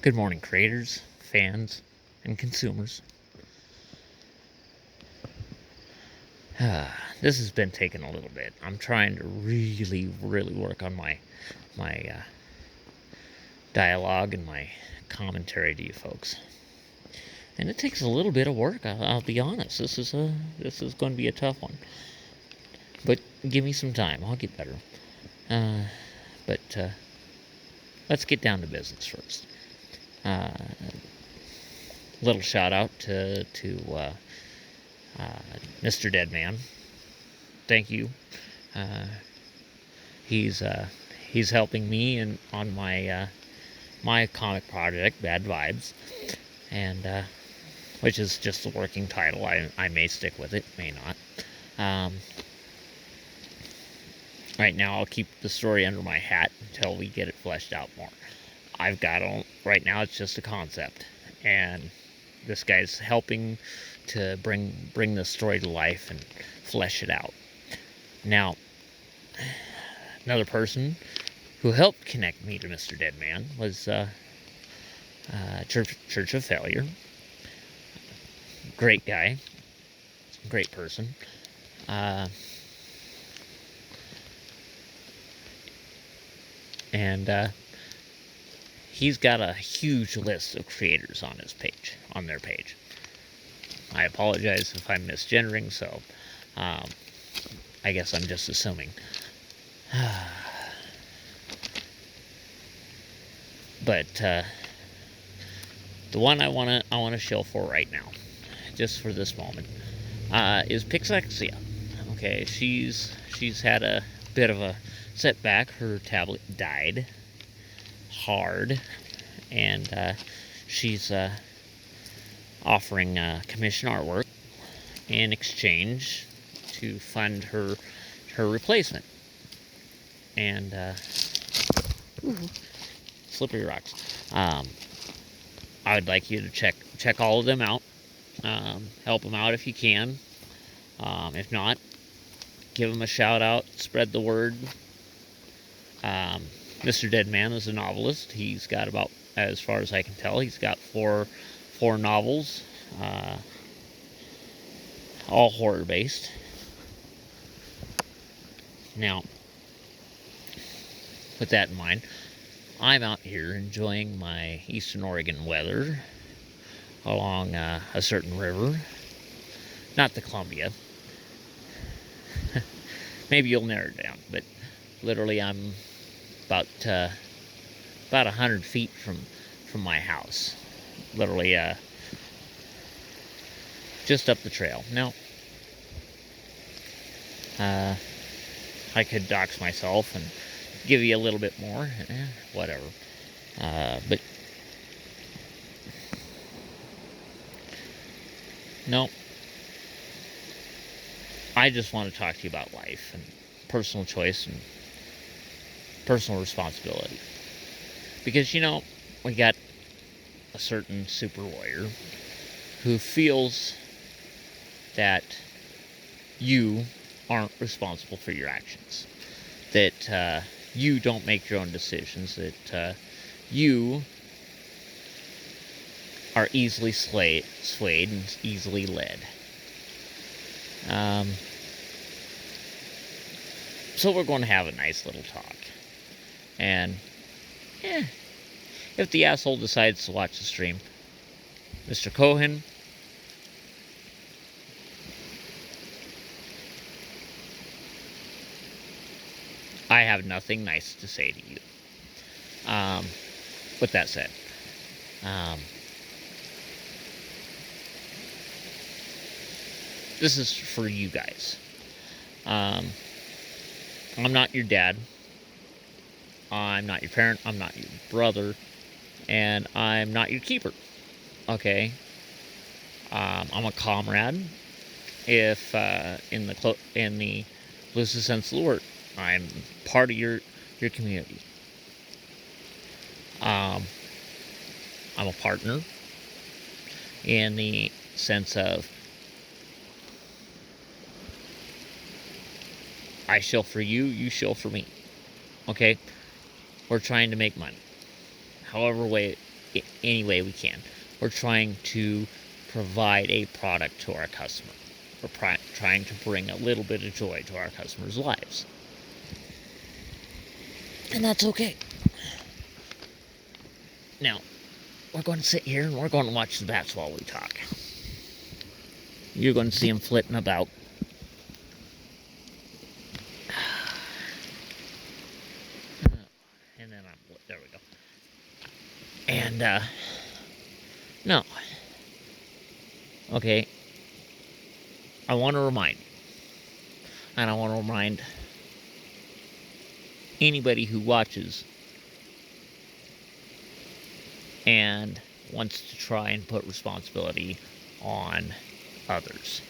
Good morning, creators, fans, and consumers. This has been taking a little bit. I'm trying to really work on my dialogue and my commentary to you folks, and it takes a little bit of work. I'll be honest. This is going to be a tough one, but give me some time. I'll get better. But let's get down to business first. Little shout out to Mr. Deadman. Thank you. He's helping me on my comic project, Bad Vibes, and which is just the working title. I may stick with it, may not. Right now, I'll keep the story under my hat until we get it fleshed out more. Right now, it's just a concept, and this guy's helping to bring the story to life and flesh it out. Now, another person who helped connect me to Mr. Deadman was Church of Failure. Great guy, great person. And he's got a huge list of creators on their page. I apologize if I'm misgendering, so I guess I'm just assuming. But the one I wanna shill for right now, just for this moment, is Pixexia. Okay, she's had a bit of a setback. Her tablet died hard, and she's offering commission artwork in exchange to fund her replacement. And slippery rocks. I would like you to check all of them out. Help them out if you can. If not, give them a shout out. Spread the word. Mr. Deadman is a novelist. He's got about, as far as I can tell, he's got four novels, all horror based. Now, with that in mind, I'm out here enjoying my Eastern Oregon weather along a certain river, not the Columbia. Maybe you'll narrow it down, but literally I'm about 100 feet from my house, literally just up the trail. Now, I could dox myself and give you a little bit more, whatever. But no, I just want to talk to you about life and personal choice and personal responsibility. Because, we got a certain super warrior who feels that you aren't responsible for your actions. That you don't make your own decisions. That you are easily swayed and easily led. So we're going to have a nice little talk. And, if the asshole decides to watch the stream, Mr. Cohen, I have nothing nice to say to you. With that said, this is for you guys. I'm not your dad. I'm not your parent. I'm not your brother. And I'm not your keeper. Okay? I'm a comrade. If in the loosest sense of the word, I'm part of your community. I'm a partner in the sense of I shill for you, you shill for me. Okay? We're trying to make money. However way any way we can. We're trying to provide a product to our customer. We're trying to bring a little bit of joy to our customers' lives. And that's okay. Now, we're going to sit here and we're going to watch the bats while we talk. You're going to see them flitting about. And then there we go. And, no. Okay. I want to remind you, and I want to remind anybody who watches and wants to try and put responsibility on others.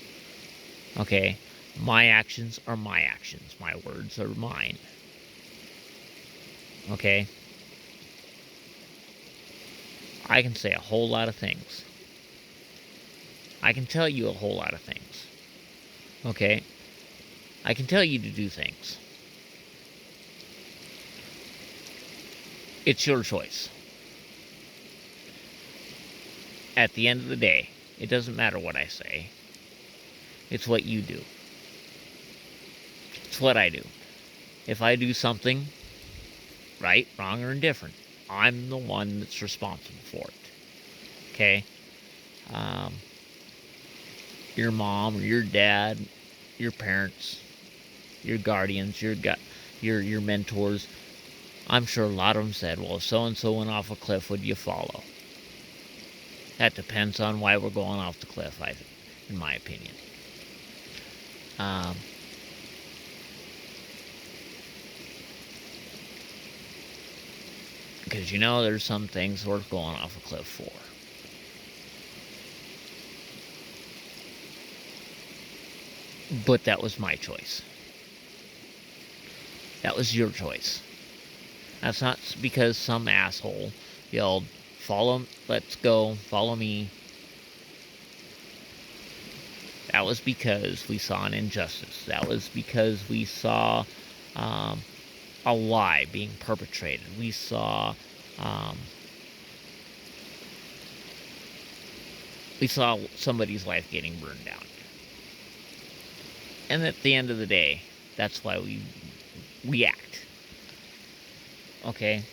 Okay? My actions are my actions. My words are mine. Okay? I can say a whole lot of things. I can tell you a whole lot of things. Okay? I can tell you to do things. It's your choice. At the end of the day, it doesn't matter what I say. It's what you do. It's what I do. If I do something right, wrong, or indifferent, I'm the one that's responsible for it. Okay? Your mom or your dad, your parents, your guardians, your mentors, I'm sure a lot of them said, well, if so-and-so went off a cliff, would you follow? That depends on why we're going off the cliff, I think, in my opinion. Because, there's some things worth going off a cliff for. But that was my choice. That was your choice. That's not because some asshole yelled, let's go, follow me. That was because we saw an injustice. That was because we saw a lie being perpetrated. We saw somebody's life getting burned down. And at the end of the day, that's why we act. Okay?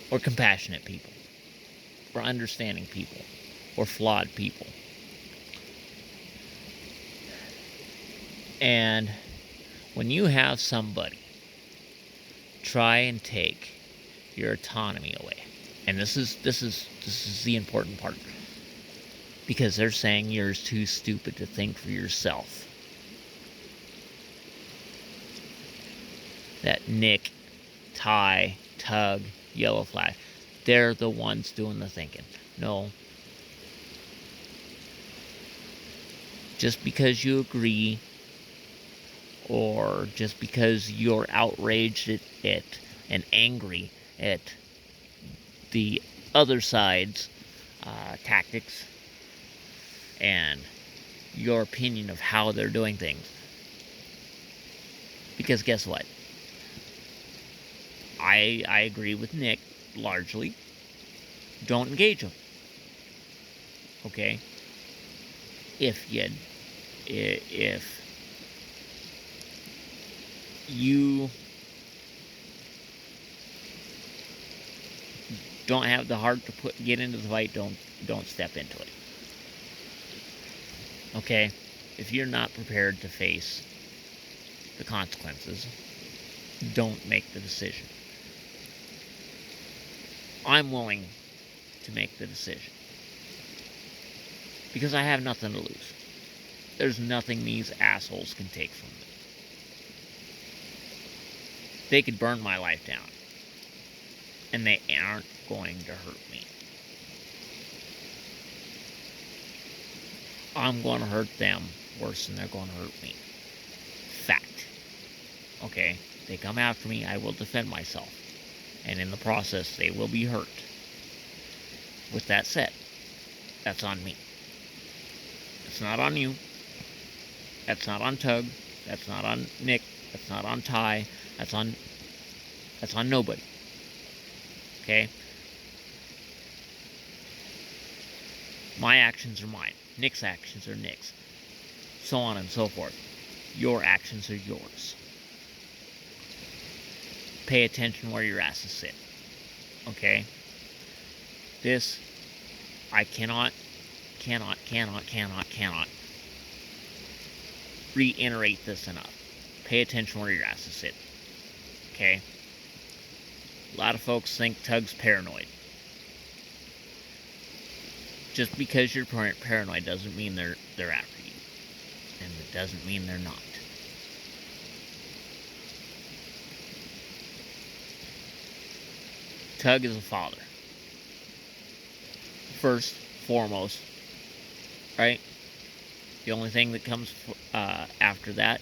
We're compassionate people. We're understanding people. We're flawed people. And when you have somebody try and take your autonomy away, and this is the important part, because they're saying you're too stupid to think for yourself. That Nick, Ty, Tug, Yellow Flash, they're the ones doing the thinking. No. Just because you agree, or just because you're outraged at it and angry at the other side's tactics and your opinion of how they're doing things. Because guess what? I agree with Nick largely. Don't engage him. Okay? If you don't have the heart to get into the fight, don't step into it. Okay? If you're not prepared to face the consequences, don't make the decision. I'm willing to make the decision. Because I have nothing to lose. There's nothing these assholes can take from me. They could burn my life down. And they aren't going to hurt me. I'm going to hurt them worse than they're going to hurt me. Fact. Okay? They come after me, I will defend myself. And in the process, they will be hurt. With that said, that's on me. It's not on you. That's not on Tug. That's not on Nick. That's not on Ty. That's on That's on nobody. Okay? My actions are mine. Nick's actions are Nick's. So on and so forth. Your actions are yours. Pay attention where your asses sit. Okay? This, I cannot reiterate this enough. Pay attention where your asses sit. Okay? A lot of folks think Tug's paranoid. Just because you're paranoid doesn't mean they're after you. And it doesn't mean they're not. Tug is a father. First, foremost, right? The only thing that comes after that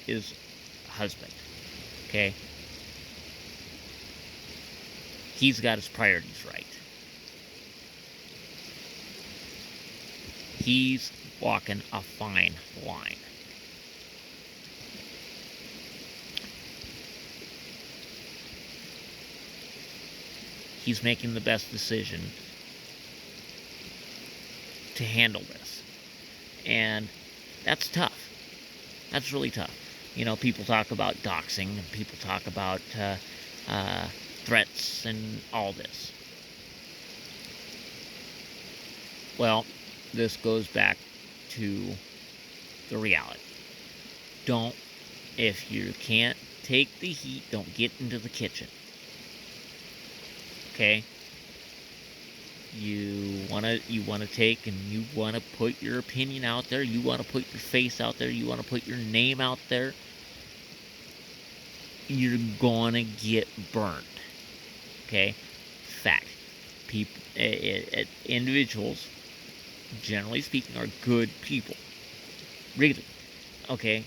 is husband. Okay? He's got his priorities right. He's walking a fine line. He's making the best decision to handle this. And that's tough. That's really tough. You know, people talk about doxing, and people talk about threats and all this. Well, this goes back to the reality. If you can't take the heat, don't get into the kitchen. Okay? You wanna take and you wanna put your opinion out there, you wanna put your face out there, you wanna put your name out there, you're gonna get burned. Okay? Fact. People, individuals, generally speaking, are good people. Really. Okay?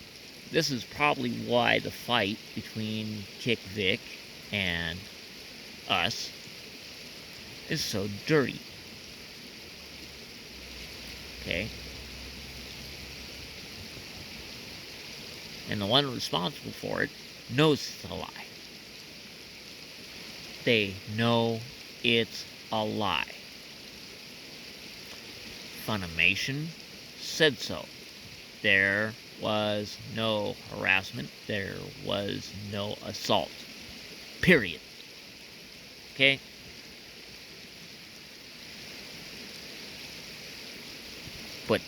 This is probably why the fight between Kick Vic and us is so dirty. Okay? And the one responsible for it knows it's a lie. They know it's a lie. Funimation said so. There was no harassment. There was no assault. Period. Okay? But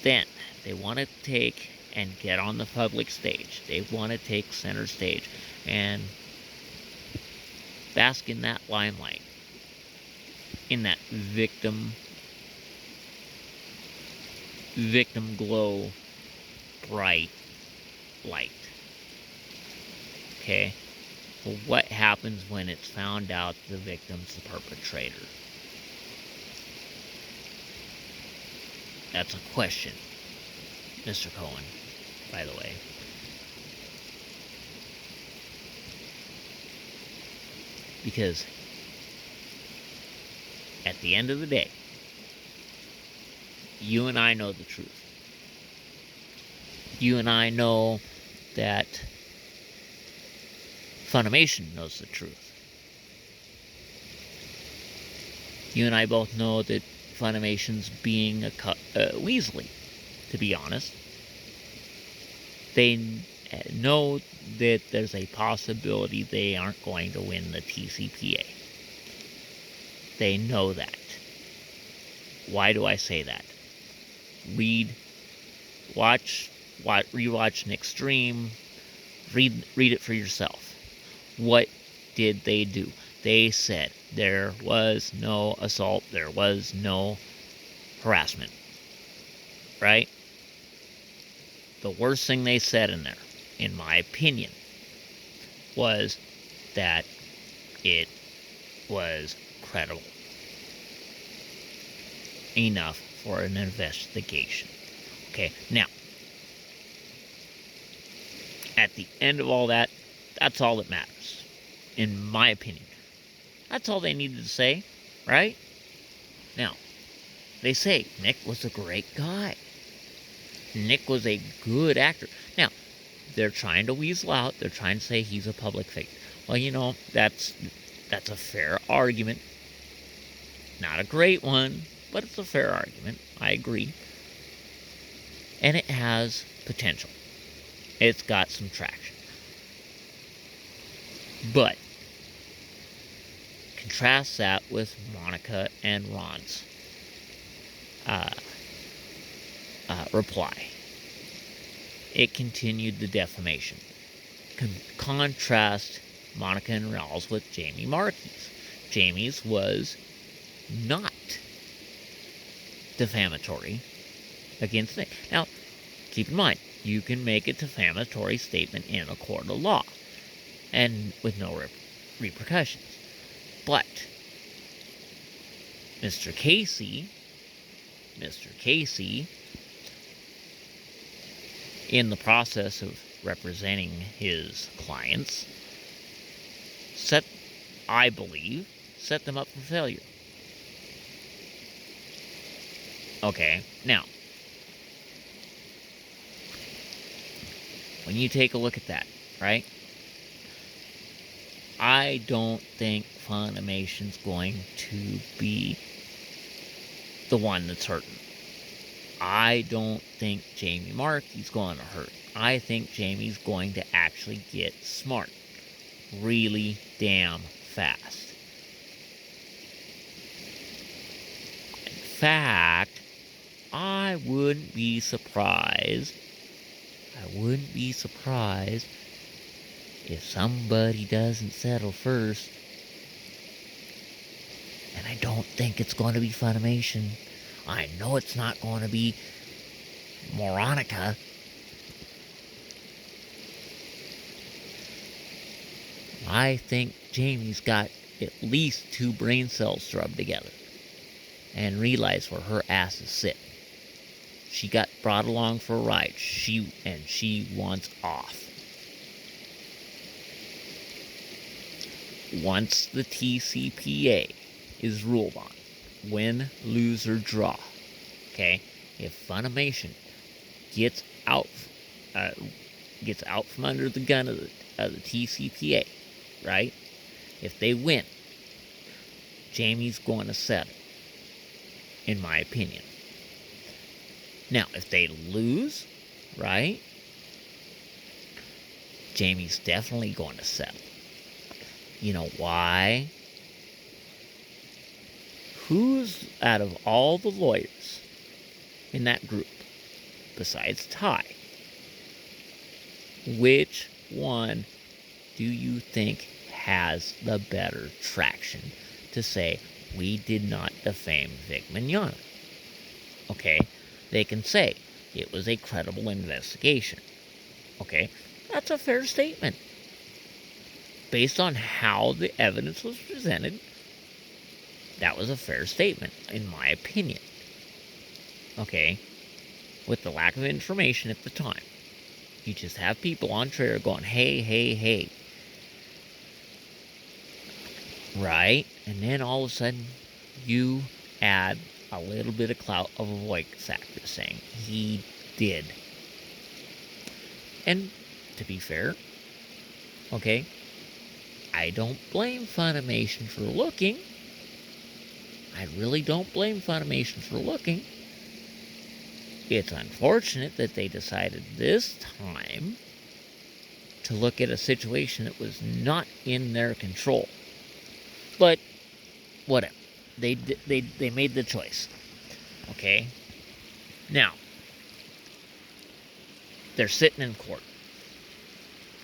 then they want to take and get on the public stage. They want to take center stage and bask in that limelight, in that victim glow bright light. Okay? Well, what happens when it's found out the victim's the perpetrator? That's a question, Mr. Cohen, by the way. Because at the end of the day, you and I know the truth. You and I know that Funimation knows the truth. You and I both know that Funimation's being a Weasley, to be honest. They know that there's a possibility they aren't going to win the TCPA. They know that. Why do I say that? Rewatch Nick's stream, read it for yourself. What did they do? They said there was no assault, there was no harassment. Right? The worst thing they said in there, in my opinion, was that it was credible enough for an investigation. Okay, now, at the end of all that, that's all that matters, in my opinion. That's all they needed to say, right? Now, they say Nick was a great guy. Nick was a good actor. Now, they're trying to weasel out. They're trying to say he's a public figure. Well, that's a fair argument. Not a great one, but it's a fair argument. I agree. And it has potential. It's got some traction. But contrast that with Monica and Ron's reply. It continued the defamation. Contrast Monica and Ron's with Jamie Marchi's. Jamie's was not defamatory against Nick. Now, keep in mind, you can make a defamatory statement in a court of law and with no repercussions. But Mr. Casey, in the process of representing his clients, I believe, set them up for failure. Okay, now, when you take a look at that, right? I don't think Funimation's going to be the one that's hurting. I don't think Jamie Marchi's going to hurt. I think Jamie's going to actually get smart really damn fast. In fact, I wouldn't be surprised if somebody doesn't settle first. And I don't think it's going to be Funimation. I know it's not going to be Moronica. I think Jamie's got at least 2 brain cells to rub together and realize where her ass is sitting. She got brought along for a ride. She wants off. Once the TCPA is ruled on, win, lose, or draw, okay? If Funimation gets out from under the gun of the TCPA, right? If they win, Jamie's going to settle, in my opinion. Now, if they lose, right, Jamie's definitely going to settle. You know why? Who's, out of all the lawyers in that group, besides Ty, which one do you think has the better traction to say, we did not defame Vic Mignogna? Okay, they can say it was a credible investigation. Okay, that's a fair statement. Based on how the evidence was presented, that was a fair statement, in my opinion. Okay, with the lack of information at the time, you just have people on Twitter going, hey. Right? And then all of a sudden, you add a little bit of clout of a voice actor saying he did. And to be fair, okay, I don't blame Funimation for looking. I really don't blame Funimation for looking. It's unfortunate that they decided this time to look at a situation that was not in their control. But whatever. They made the choice. Okay? Now, they're sitting in court.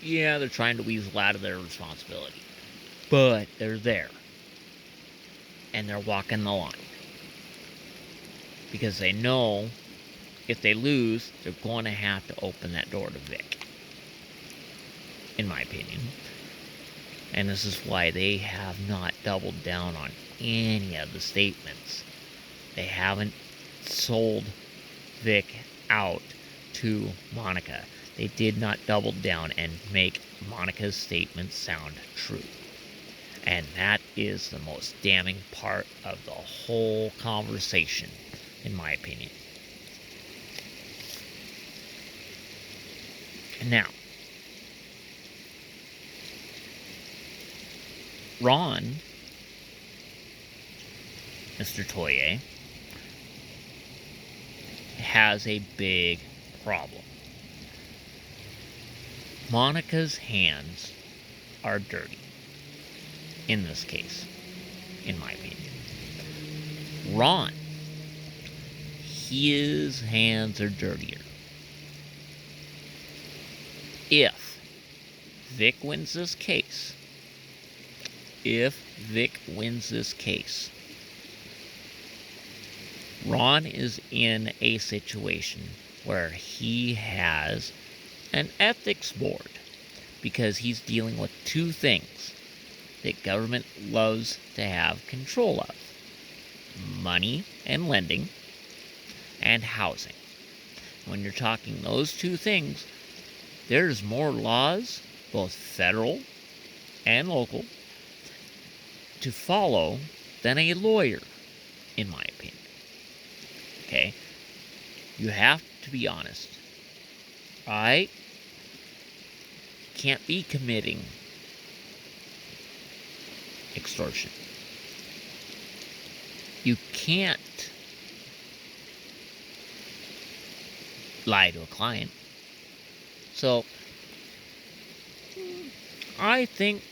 Yeah, they're trying to weasel out of their responsibility. But they're there. And they're walking the line. Because they know if they lose, they're going to have to open that door to Vic. In my opinion. And this is why they have not doubled down on any of the statements. They haven't sold Vic out to Monica. They did not double down and make Monica's statements sound true. And that is the most damning part of the whole conversation, in my opinion. Now, Ron, Mr. Toye, has a big problem. Monica's hands are dirty. In this case, in my opinion. Ron, his hands are dirtier. If Vic wins this case, Ron is in a situation where he has an ethics board because he's dealing with two things that government loves to have control of: money and lending, and housing. When you're talking those two things, there's more laws, both federal and local, to follow than a lawyer, in my opinion. Okay? You have to be honest. Right? You can't be committing extortion. You can't lie to a client. So, I think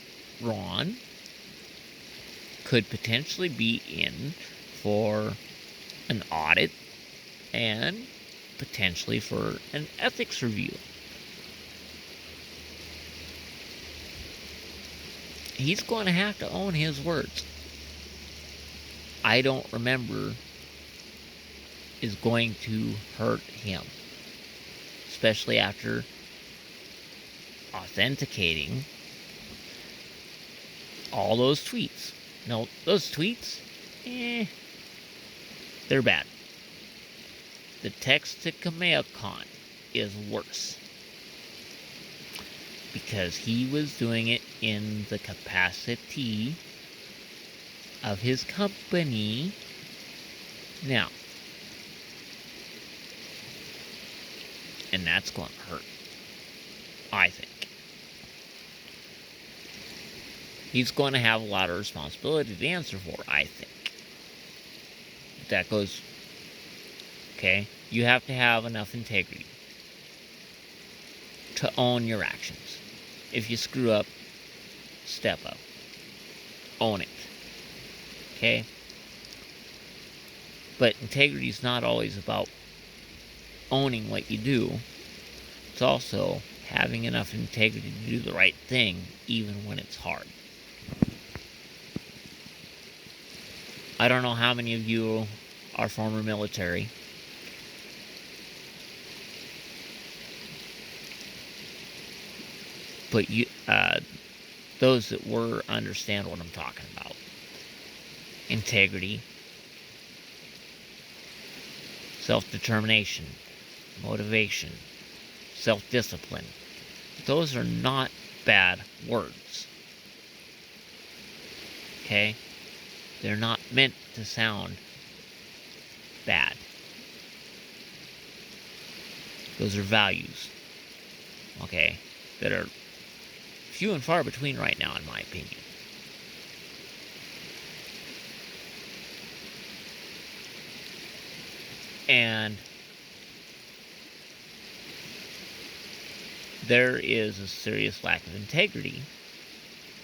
Ron could potentially be in for an audit and potentially for an ethics review. He's going to have to own his words. I don't remember is going to hurt him, especially after authenticating all those tweets. No, those tweets, they're bad. The text to Kamea Khan is worse because he was doing it in the capacity of his company. Now, and that's going to hurt, I think. He's going to have a lot of responsibility to answer for, I think. That goes, okay, you have to have enough integrity to own your actions. If you screw up, step up. Own it. Okay? But integrity is not always about owning what you do. It's also having enough integrity to do the right thing, even when it's hard. I don't know how many of you are former military. But you, those that were understand what I'm talking about. Integrity, self-determination, motivation, self-discipline. Those are not bad words. Okay? They're not meant to sound bad. Those are values. Okay? That are few and far between right now, in my opinion. And there is a serious lack of integrity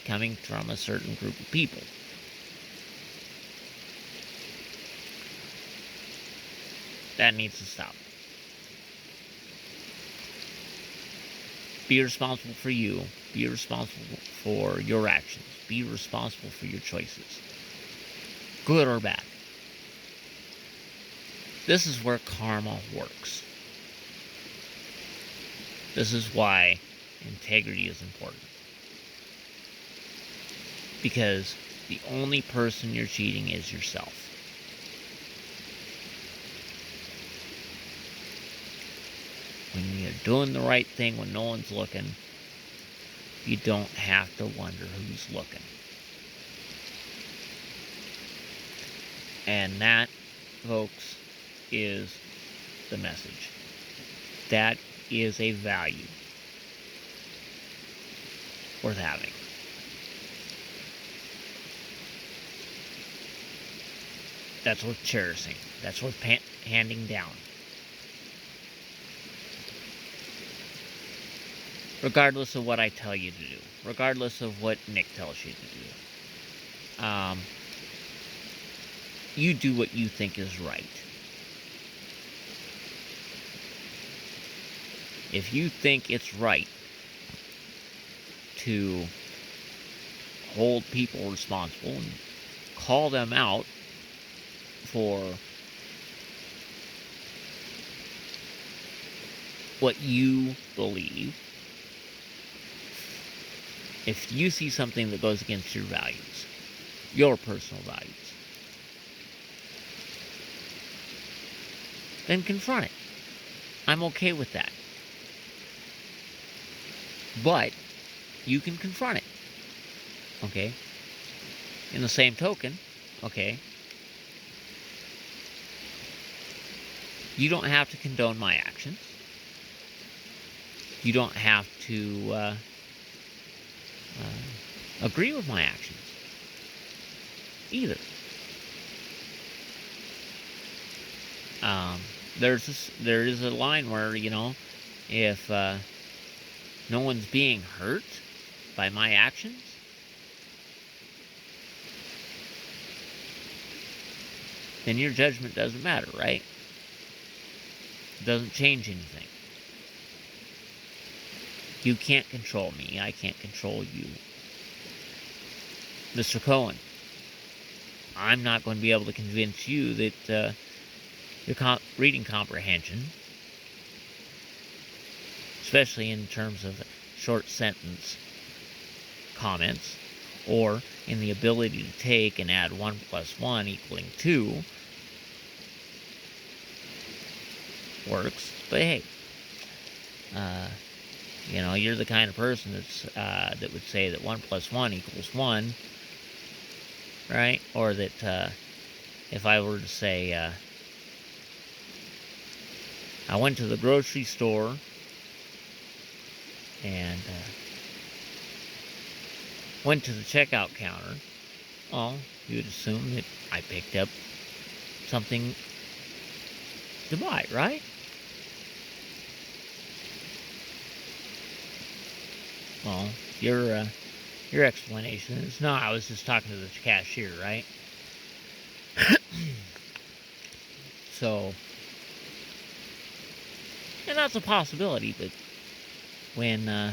coming from a certain group of people. That needs to stop. Be responsible for you. Be responsible for your actions. Be responsible for your choices. Good or bad. This is where karma works. This is why integrity is important. Because the only person you're cheating is yourself. When you're doing the right thing when no one's looking, you don't have to wonder who's looking. And that, folks, is the message. That is a value worth having. That's worth cherishing. That's worth handing down. Regardless of what I tell you to do. Regardless of what Nick tells you to do. You do what you think is right. If you think it's right to hold people responsible and call them out for what you believe, if you see something that goes against your values, your personal values, then confront it. I'm okay with that. But you can confront it. Okay? In the same token, okay, you don't have to condone my actions. You don't have to agree with my actions either. There is a line where, if no one's being hurt by my actions, then your judgment doesn't matter, right? It doesn't change anything. You can't control me. I can't control you. Mr. Cohen, I'm not going to be able to convince you that your reading comprehension, especially in terms of short sentence comments, or in the ability to take and add 1 + 1 equaling 2, works. But hey, you're the kind of person that would say that 1 + 1 = 1, right? Or that if I were to say, I went to the grocery store and went to the checkout counter, well, you would assume that I picked up something to buy, right? Well, your explanation is, no, I was just talking to the cashier, right? So, and that's a possibility, but when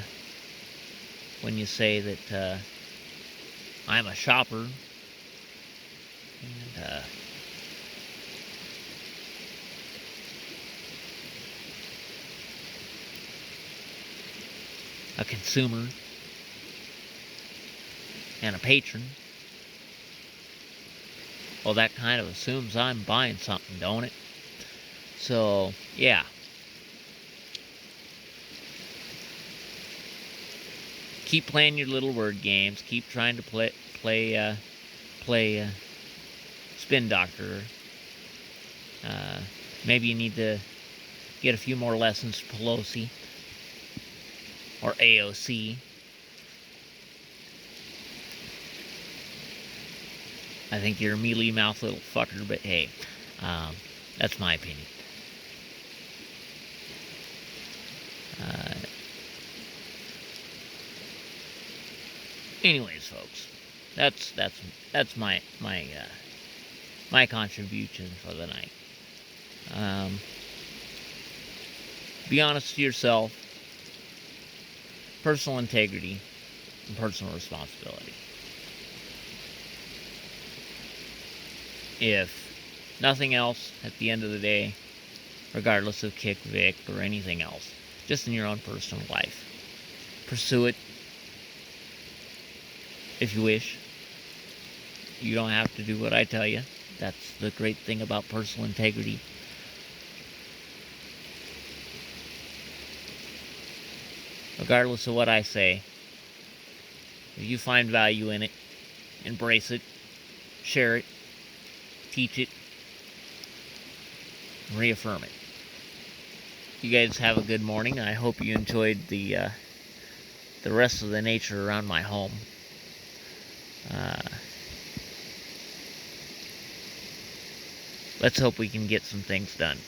you say that I'm a shopper and a consumer and a patron, well, that kind of assumes I'm buying something, don't it? So, yeah. Keep playing your little word games. Keep trying to play spin doctor. Maybe you need to get a few more lessons from Pelosi or AOC. I think you're a mealy-mouthed little fucker, but hey, that's my opinion. Anyways, folks, that's my contribution for the night. Be honest to yourself. Personal integrity and personal responsibility. If nothing else, at the end of the day, regardless of Kick Vic or anything else, just in your own personal life, pursue it if you wish. You don't have to do what I tell you. That's the great thing about personal integrity. Regardless of what I say, if you find value in it, embrace it, share it, teach it, reaffirm it. You guys have a good morning. I hope you enjoyed the rest of the nature around my home. let's hope we can get some things done.